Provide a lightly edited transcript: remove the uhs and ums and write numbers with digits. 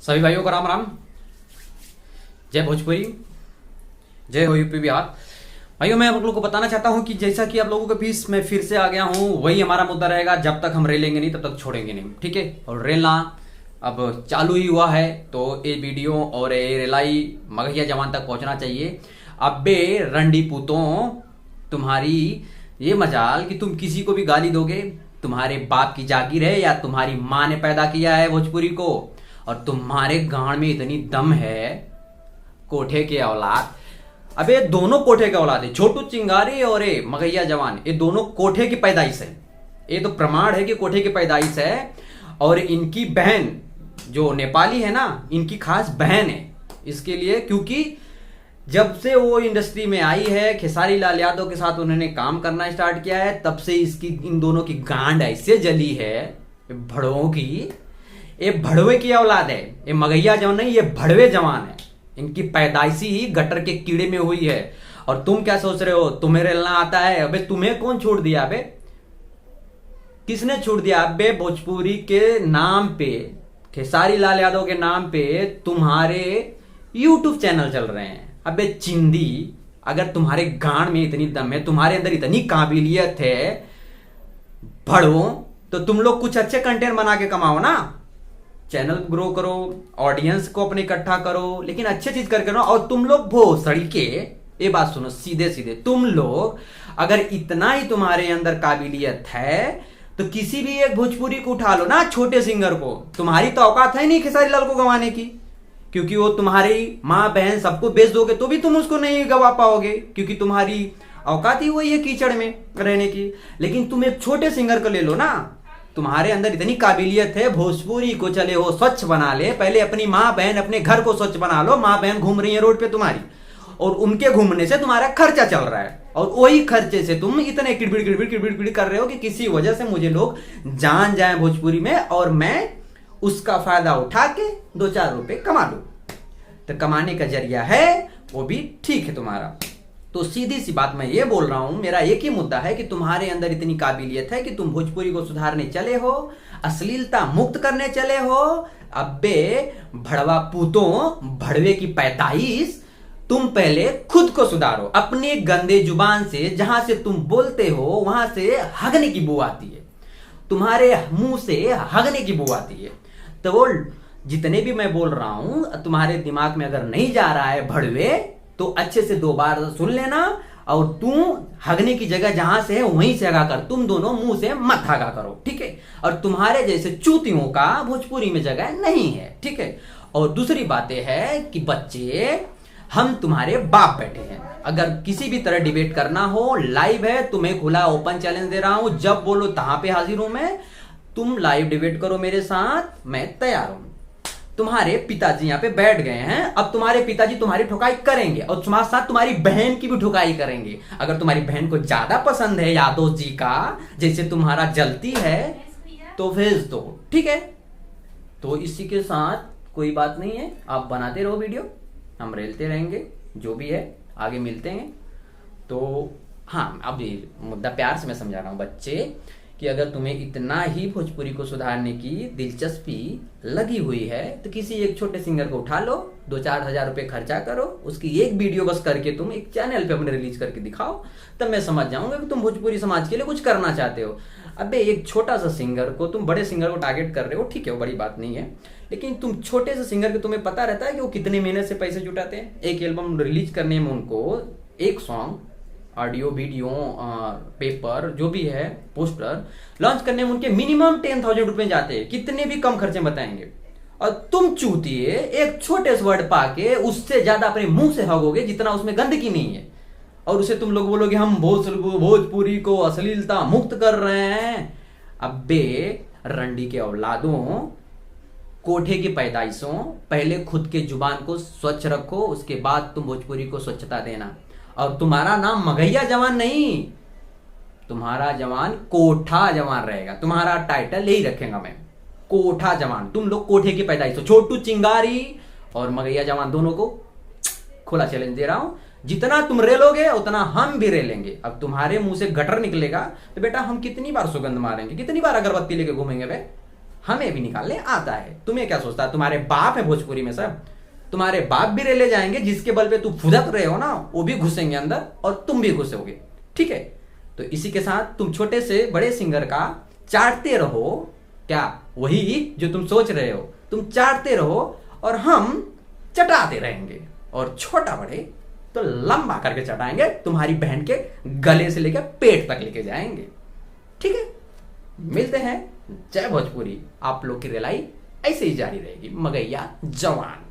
सभी भाइयों को राम राम। जय भोजपुरी, जय हो यूपी बिहार। भाइयों, मैं आप लोगों को बताना चाहता हूं कि जैसा कि आप लोगों के बीच में फिर से आ गया हूं, वही हमारा मुद्दा रहेगा। जब तक हम रेलेंगे नहीं तब तक छोड़ेंगे नहीं, ठीक है। और रेलना अब चालू ही हुआ है, तो ये वीडियो और ये रेलाई मगहिया जवान तक पहुंचना चाहिए। अबे रंडी पूतों, तुम्हारी ये मजाल कि तुम किसी को भी गाली दोगे। तुम्हारे बाप की जागीर है या तुम्हारी माँ ने पैदा किया है भोजपुरी को, और तुम्हारे गांड में इतनी दम है, कोठे के औलाद। अबे दोनों कोठे के औलाद है, छोटू चिंगारी और ये मगहिया जवान, ये दोनों कोठे की पैदाइश है। ये तो प्रमाण है कि कोठे की पैदाइश है। और इनकी बहन जो नेपाली है ना, इनकी खास बहन है इसके लिए, क्योंकि जब से वो इंडस्ट्री में आई है, खेसारी लाल यादव के साथ उन्होंने काम करना स्टार्ट किया है, तब से इसकी इन दोनों की गांड ऐसे जली है भड़वों की। ये भड़वे की औलाद है, ये मगहिया जवान नहीं, ये भड़वे जवान है। इनकी पैदाइशी ही गटर के कीड़े में हुई है। और तुम क्या सोच रहे हो, तुम्हें रेलना आता है? अबे तुम्हें कौन छोड़ दिया? अबे किसने छोड़ दिया? अबे भोजपुरी के नाम पे, खेसारी लाल यादव के नाम पे तुम्हारे यूट्यूब चैनल चल रहे हैं। अबे चिंदी, अगर तुम्हारे गांड में इतनी दम है, तुम्हारे अंदर इतनी काबिलियत है भड़ो, तो तुम लोग कुछ अच्छे कंटेंट बना के कमाओ ना। चैनल ग्रो करो, ऑडियंस को अपने इकट्ठा करो, लेकिन अच्छी चीज करके ना। और तुम लोग भोसड़ी के, ये बात सुनो सीधे सीधे, तुम लोग अगर इतना ही तुम्हारे अंदर काबिलियत है तो किसी भी एक भोजपुरी को उठा लो ना, छोटे सिंगर को। तुम्हारी तो औकात है नहीं खेसारी लाल को गंवाने की, क्योंकि वो तुम्हारी माँ बहन सबको बेच दोगे तो भी तुम उसको नहीं गवा पाओगे, क्योंकि तुम्हारी औकात ही वही है कीचड़ में रहने की। लेकिन तुम एक छोटे सिंगर को ले लो ना, तुम्हारे अंदर इतनी काबिलियत है, भोजपुरी को चले हो स्वच्छ बना ले। पहले अपनी माँ बहन, अपने घर को स्वच्छ बना लो। माँ बहन घूम रही है रोड पे तुम्हारी, और उनके घूमने से तुम्हारा खर्चा चल रहा है, और वही खर्चे से तुम इतने किड़बिड़ किड़बिड़ किड़बिड़ किड़बिड़ कर रहे हो कि किसी वजह से मुझे लोग जान जाए भोजपुरी में, और मैं उसका फायदा उठा के 2-4 रुपए कमा लूं। तो कमाने का जरिया है वो भी ठीक है तुम्हारा। तो सीधी सी बात मैं ये बोल रहा हूं, मेरा एक ही मुद्दा है कि तुम्हारे अंदर इतनी काबिलियत है कि तुम भोजपुरी को सुधारने चले हो, अश्लीलता मुक्त करने चले हो। अबे भड़वा पूतों, भड़वे की पैदाइश, तुम पहले खुद को सुधारो। अपने गंदे जुबान से, जहां से तुम बोलते हो वहां से हगने की बू आती है, तुम्हारे मुंह से हगने की बू आती है। तो वो जितने भी मैं बोल रहा हूं, तुम्हारे दिमाग में अगर नहीं जा रहा है भड़वे, तो अच्छे से 2 बार सुन लेना, और तू हगने की जगह जहां से है वहीं से हगा कर। तुम दोनों मुंह से मत हगा करो, ठीक है। और तुम्हारे जैसे चूतियों का भोजपुरी में जगह नहीं है, ठीक है। और दूसरी बात यह है कि बच्चे, हम तुम्हारे बाप बैठे हैं। अगर किसी भी तरह डिबेट करना हो, लाइव है, तुम्हें खुला ओपन चैलेंज दे रहा हूं, जब बोलो तहां पे हाजिर हूं मैं। तुम लाइव डिबेट करो मेरे साथ, मैं तैयार हूं। तुम्हारे पिताजी यहाँ पे बैठ गए हैं, अब तुम्हारे पिताजी तुम्हारी ठुकाई करेंगे, और तुम्हारे साथ तुम्हारी बहन की भी ठुकाई करेंगे। अगर तुम्हारी बहन को ज्यादा पसंद है यादव जी का, जैसे तुम्हारा जलती है, तो भेज दो, ठीक है। तो इसी के साथ कोई बात नहीं है, आप बनाते रहो वीडियो, हम रेलते रहेंगे, जो भी है आगे मिलते हैं। तो हाँ, अब मुद्दा प्यार से मैं समझा रहा हूँ बच्चे, कि अगर तुम्हें इतना ही भोजपुरी को सुधारने की दिलचस्पी लगी हुई है, तो किसी एक छोटे सिंगर को उठा लो, 2-4 हजार रुपए खर्चा करो, उसकी एक वीडियो बस करके तुम एक चैनल पे अपने रिलीज करके दिखाओ, तब मैं समझ जाऊंगा कि तुम भोजपुरी समाज के लिए कुछ करना चाहते हो। अबे एक छोटा सा सिंगर को, तुम बड़े सिंगर को टारगेट कर रहे हो, ठीक है, वो बड़ी बात नहीं है, लेकिन तुम छोटे से सिंगर के, तुम्हें पता रहता है कि वो कितने मेहनत से पैसे जुटाते हैं। एक एल्बम रिलीज करने में उनको एक सॉन्ग, ऑडियो, वीडियो, पेपर, जो भी है, पोस्टर लॉन्च करने में उनके मिनिमम 10,000 रुपए जाते हैं। कितने भी कम खर्चे बताएंगे। और तुम चूतिए एक छोटे से वर्ड पाके उससे ज्यादा अपने मुंह से हगोगे जितना उसमें गंदगी नहीं है, और उसे तुम लोग बोलोगे हम भोजपुरी को अश्लीलता मुक्त कर रहे हैं। अबे रंडी के औलादों, कोठे की पैदाइशों, पहले खुद के जुबान को स्वच्छ रखो, उसके बाद तुम भोजपुरी को स्वच्छता देना। और तुम्हारा नाम मगहिया जवान नहीं, तुम्हारा जवान कोठा जवान रहेगा। तुम्हारा टाइटल यही रखेगा मैं, कोठा जवान। तुम लोग कोठे की पैदाइश हो। छोटू चिंगारी और मगहिया जवान दोनों को खुला चैलेंज दे रहा हूं, जितना तुम रेलोगे उतना हम भी रेलेंगे। अब तुम्हारे मुंह से गटर निकलेगा तो बेटा हम कितनी बार सुगंध मारेंगे, कितनी बार अगरबत्ती लेके घूमेंगे बे? हमें भी निकालने आता है। तुम्हें क्या सोचता है तुम्हारे बाप है भोजपुरी में सब? तुम्हारे बाप भी रेले जाएंगे, जिसके बल पे तू फुदक रहे हो ना, वो भी घुसेंगे अंदर और तुम भी घुसोगे। ठीक है, तो इसी के साथ तुम छोटे से बड़े सिंगर का चाटते रहो, क्या वही जो तुम सोच रहे हो, तुम चाटते रहो और हम चटाते रहेंगे, और छोटा बड़े तो लंबा करके चटाएंगे, तुम्हारी बहन के गले से लेकर पेट तक लेके जाएंगे। ठीक है, मिलते हैं। जय भोजपुरी। आप लोग की रिलाई ऐसे ही जारी रहेगी। मगैया जवान।